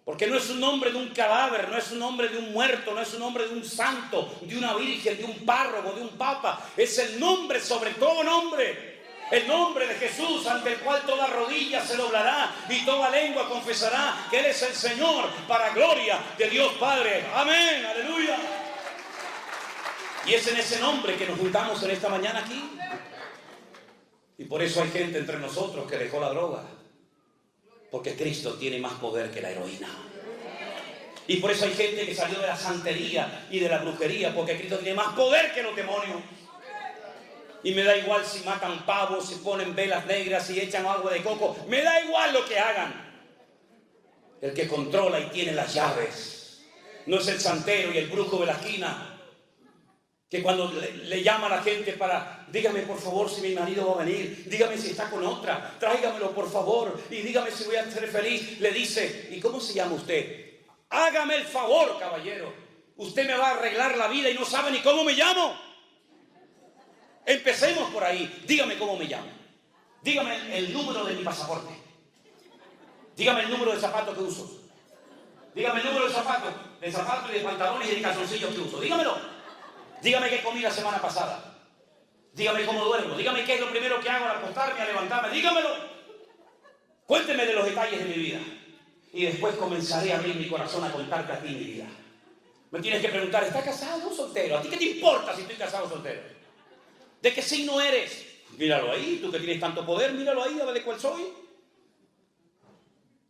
Porque no es un nombre de un cadáver, no es un nombre de un muerto, no es un nombre de un santo, de una virgen, de un párroco, de un papa. Es el nombre sobre todo nombre. El nombre de Jesús, ante el cual toda rodilla se doblará y toda lengua confesará que Él es el Señor, para gloria de Dios Padre. Amén, aleluya. Y es en ese nombre que nos juntamos en esta mañana aquí. Y por eso hay gente entre nosotros que dejó la droga, porque Cristo tiene más poder que la heroína. Y por eso hay gente que salió de la santería y de la brujería, porque Cristo tiene más poder que los demonios. Y me da igual si matan pavos, si ponen velas negras, si echan agua de coco. Me da igual lo que hagan. El que controla y tiene las llaves no es el santero y el brujo de la esquina, que cuando le llama a la gente para: dígame por favor si mi marido va a venir, dígame si está con otra, tráigamelo por favor y dígame si voy a ser feliz. Le dice: ¿y cómo se llama usted? Hágame el favor, caballero, usted me va a arreglar la vida y no sabe ni cómo me llamo. Empecemos por ahí. Dígame cómo me llamo. Dígame el número de mi pasaporte. Dígame el número de zapatos que uso. Dígame el número de zapatos y de pantalones y de calzoncillos que uso. Dígamelo. Dígame qué comí la semana pasada. Dígame cómo duermo. Dígame qué es lo primero que hago al acostarme, al levantarme. Dígamelo. Cuénteme de los detalles de mi vida. Y después comenzaré a abrir mi corazón a contarte a ti mi vida. Me tienes que preguntar: ¿estás casado o soltero? ¿A ti qué te importa si estoy casado o soltero? ¿De qué signo eres? Míralo ahí, tú que tienes tanto poder, míralo ahí, a ver de cuál soy.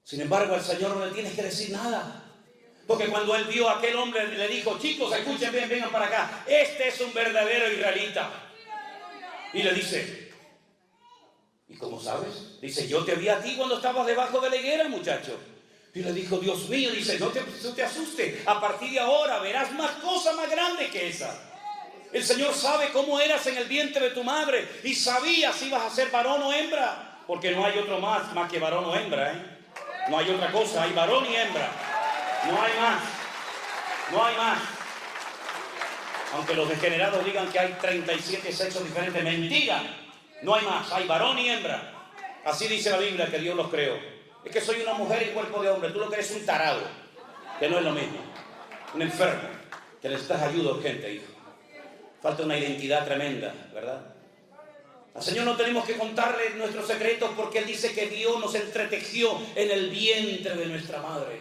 Sin embargo, al Señor no le tienes que decir nada. Porque cuando Él vio a aquel hombre, le dijo: chicos, escuchen bien, vengan para acá. Este es un verdadero israelita. Y le dice: ¿y cómo sabes? Dice: yo te vi a ti cuando estabas debajo de la higuera, muchacho. Y le dijo: Dios mío, dice, no te asustes. A partir de ahora verás más cosas más grandes que esa. El Señor sabe cómo eras en el vientre de tu madre y sabía si ibas a ser varón o hembra, porque no hay otro más que varón o hembra, ¿eh? No hay otra cosa, hay varón y hembra. No hay más. No hay más. Aunque los degenerados digan que hay 37 sexos diferentes, mentira. No hay más, hay varón y hembra. Así dice la Biblia que Dios los creó. Es que soy una mujer y cuerpo de hombre. Tú lo que eres un tarado, que no es lo mismo. Un enfermo, que necesitas ayuda urgente, hijo. Falta una identidad tremenda, ¿verdad? Al Señor no tenemos que contarle nuestros secretos, porque Él dice que Dios nos entretejió en el vientre de nuestra madre.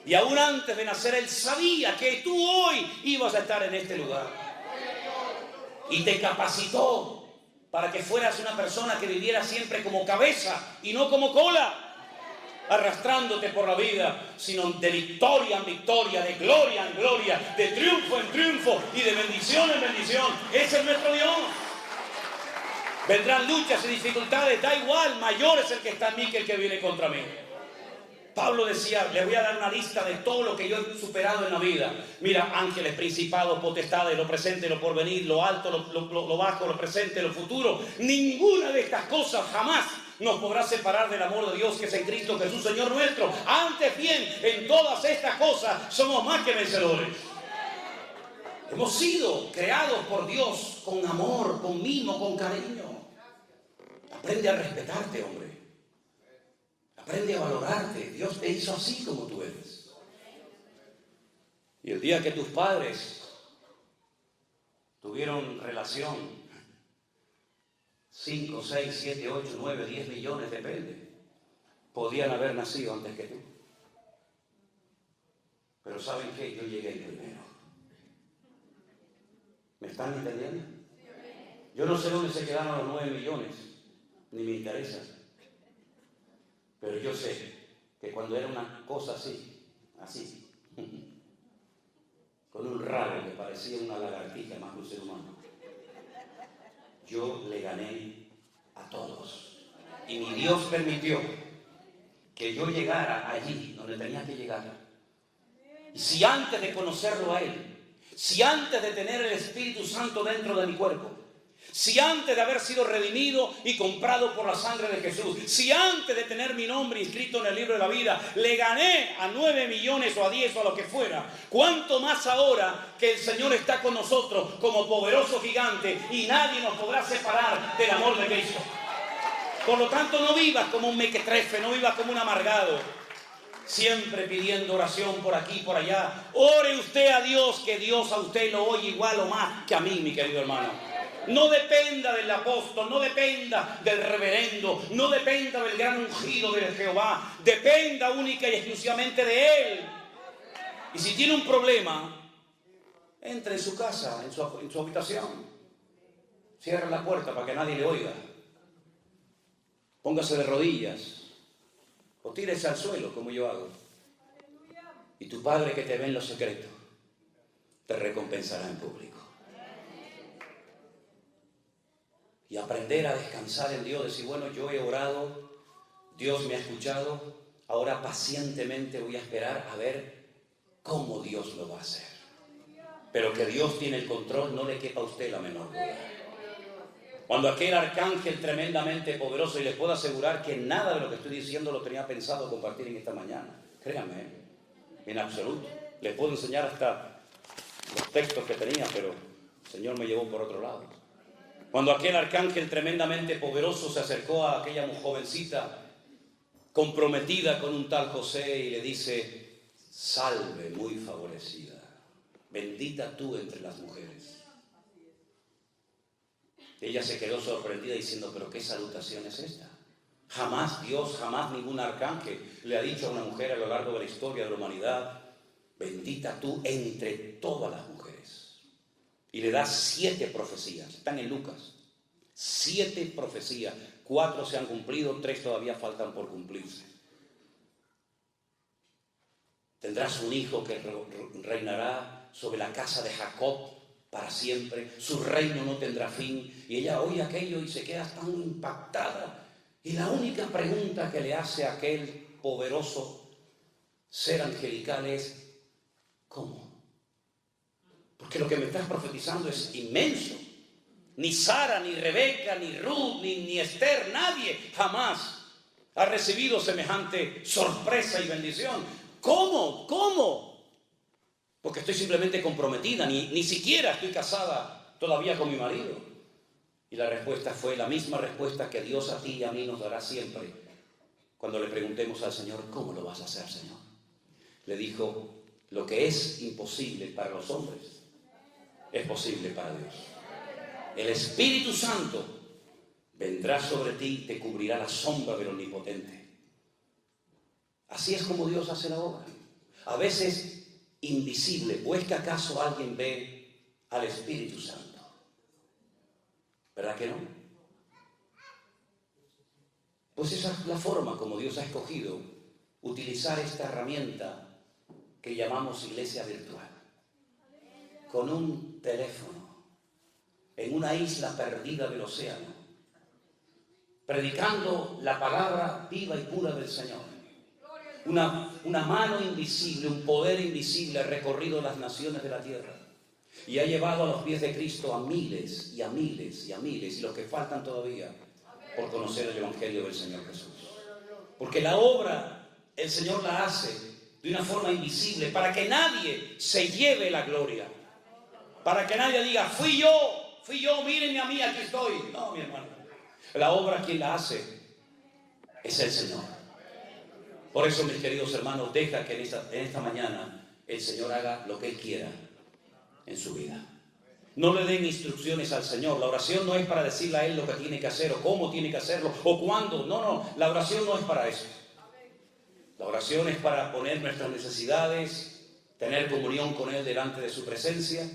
Y aún antes de nacer Él sabía que tú hoy ibas a estar en este lugar. Y te capacitó para que fueras una persona que viviera siempre como cabeza y no como cola. arrastrándote por la vida, sino de victoria en victoria, de gloria en gloria, de triunfo en triunfo y de bendición en bendición. Ese es nuestro Dios. Vendrán luchas y dificultades, da igual, mayor es el que está en mí que el que viene contra mí. Pablo decía, les voy a dar una lista de todo lo que yo he superado en la vida. Mira, ángeles, principados, potestades, lo presente, lo porvenir, lo alto, lo bajo, lo presente, lo futuro. Ninguna de estas cosas jamás nos podrá separar del amor de Dios que es en Cristo Jesús, Señor nuestro. Antes bien, en todas estas cosas somos más que vencedores. Hemos sido creados por Dios con amor, con mimo, con cariño. Aprende a respetarte, hombre. Aprende a valorarte. Dios te hizo así como tú eres. Y el día que tus padres tuvieron relación, 5, 6, 7, 8, 9, 10 millones, depende, podían haber nacido antes que tú. Pero ¿saben qué? Yo llegué primero. ¿Me están entendiendo? Yo no sé dónde se quedaron los 9 millones, ni me interesa. Pero yo sé que cuando era una cosa así, con un rabo que parecía una lagartija más que un ser humano, yo le gané a todos. Y mi Dios permitió que yo llegara allí donde tenía que llegar. Y si antes de conocerlo a Él, si antes de tener el Espíritu Santo dentro de mi cuerpo, si antes de haber sido redimido y comprado por la sangre de Jesús, si antes de tener mi nombre inscrito en el libro de la vida, le gané a 9 millones o a 10 o a lo que fuera, ¿cuánto más ahora que el Señor está con nosotros como poderoso gigante y nadie nos podrá separar del amor de Cristo? Por lo tanto, no vivas como un mequetrefe, no vivas como un amargado, siempre pidiendo oración por aquí y por allá. Ore usted a Dios, que Dios a usted lo oye igual o más que a mí, mi querido hermano. No dependa del apóstol, no dependa del reverendo, no dependa del gran ungido de Jehová. Dependa única y exclusivamente de Él. Y si tiene un problema, entre en su casa, en su habitación. Cierre la puerta para que nadie le oiga. Póngase de rodillas o tírese al suelo como yo hago. Y tu Padre que te ve en lo secreto te recompensará en público. Y aprender a descansar en Dios, decir, bueno, yo he orado, Dios me ha escuchado, ahora pacientemente voy a esperar a ver cómo Dios lo va a hacer. Pero que Dios tiene el control, no le quepa a usted la menor duda. Cuando aquel arcángel tremendamente poderoso, y les puedo asegurar que nada de lo que estoy diciendo lo tenía pensado compartir en esta mañana, créanme, en absoluto. Les puedo enseñar hasta los textos que tenía, pero el Señor me llevó por otro lado. Cuando aquel arcángel tremendamente poderoso se acercó a aquella jovencita comprometida con un tal José y le dice, salve muy favorecida, bendita tú entre las mujeres. Ella se quedó sorprendida diciendo, pero ¿qué salutación es esta? Jamás Dios, jamás ningún arcángel le ha dicho a una mujer a lo largo de la historia de la humanidad, bendita tú entre todas las mujeres. Y le da 7 profecías, están en Lucas, 7 profecías, 4 se han cumplido, 3 todavía faltan por cumplirse. Tendrás un hijo que reinará sobre la casa de Jacob para siempre, su reino no tendrá fin. Y ella oye aquello y se queda tan impactada. Y la única pregunta que le hace a aquel poderoso ser angelical es, ¿cómo? Porque lo que me estás profetizando es inmenso. Ni Sara, ni Rebeca, ni Ruth, ni Esther, nadie jamás ha recibido semejante sorpresa y bendición. ¿Cómo? ¿Cómo? Porque estoy simplemente comprometida, ni siquiera estoy casada todavía con mi marido. Y la respuesta fue la misma respuesta que Dios a ti y a mí nos dará siempre cuando le preguntemos al Señor, ¿cómo lo vas a hacer, Señor? Le dijo, lo que es imposible para los hombres es posible para Dios. El Espíritu Santo vendrá sobre ti y te cubrirá la sombra del Omnipotente. Así es como Dios hace la obra. A veces invisible, ¿o es que acaso alguien ve al Espíritu Santo? ¿Verdad que no? Pues esa es la forma como Dios ha escogido utilizar esta herramienta que llamamos iglesia virtual, con un teléfono, en una isla perdida del océano, predicando la palabra viva y pura del Señor. Una mano invisible, un poder invisible ha recorrido las naciones de la tierra y ha llevado a los pies de Cristo a miles y a miles y a miles, y los que faltan todavía por conocer el Evangelio del Señor Jesús. Porque la obra el Señor la hace de una forma invisible para que nadie se lleve la gloria, para que nadie diga, fui yo, mírenme a mí, aquí estoy. No, mi hermano, la obra quien la hace es el Señor. Por eso, mis queridos hermanos, deja que en esta mañana el Señor haga lo que Él quiera en su vida. No le den instrucciones al Señor. La oración no es para decirle a Él lo que tiene que hacer o cómo tiene que hacerlo o cuándo. No, la oración no es para eso. La oración es para poner nuestras necesidades, tener comunión con Él delante de su presencia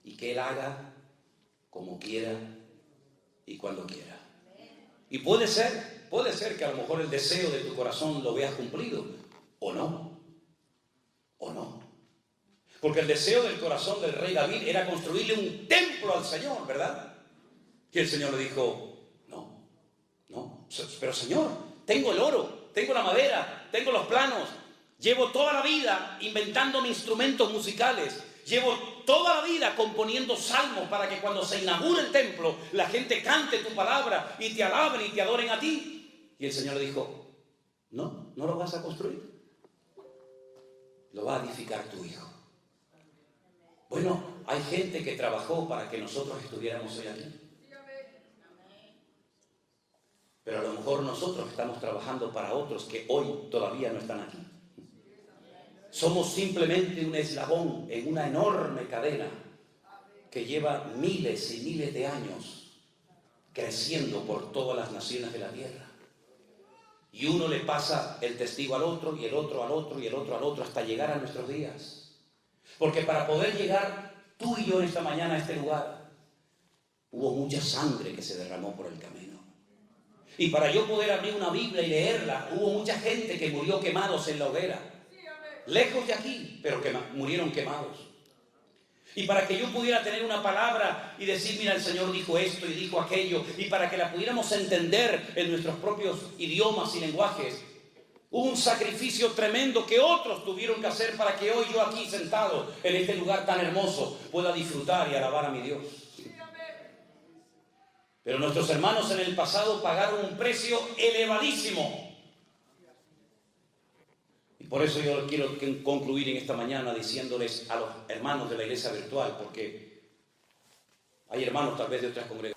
y que Él haga como quiera y cuando quiera. Y puede ser que a lo mejor el deseo de tu corazón lo veas cumplido o no. Porque el deseo del corazón del rey David era construirle un templo al Señor, ¿verdad? Y el Señor le dijo, no, pero Señor, tengo el oro, tengo la madera, tengo los planos, llevo toda la vida inventándome instrumentos musicales, llevo toda la vida componiendo salmos para que cuando se inaugure el templo, la gente cante tu palabra y te alaben y te adoren a ti. Y el Señor le dijo, no lo vas a construir, lo va a edificar tu hijo. Bueno, hay gente que trabajó para que nosotros estuviéramos hoy aquí. Pero a lo mejor nosotros estamos trabajando para otros que hoy todavía no están aquí. Somos simplemente un eslabón en una enorme cadena que lleva miles y miles de años creciendo por todas las naciones de la tierra. Y uno le pasa el testigo al otro, y el otro al otro, y el otro al otro, hasta llegar a nuestros días. Porque para poder llegar tú y yo esta mañana a este lugar, hubo mucha sangre que se derramó por el camino. Y para yo poder abrir una Biblia y leerla, hubo mucha gente que murió quemados en la hoguera. Lejos de aquí, pero murieron quemados. Y para que yo pudiera tener una palabra y decir, mira, el Señor dijo esto y dijo aquello, y para que la pudiéramos entender en nuestros propios idiomas y lenguajes, hubo un sacrificio tremendo que otros tuvieron que hacer para que hoy yo aquí sentado en este lugar tan hermoso pueda disfrutar y alabar a mi Dios. Pero nuestros hermanos en el pasado pagaron un precio elevadísimo. Y por eso yo quiero concluir en esta mañana diciéndoles a los hermanos de la iglesia virtual, porque hay hermanos tal vez de otras congregaciones.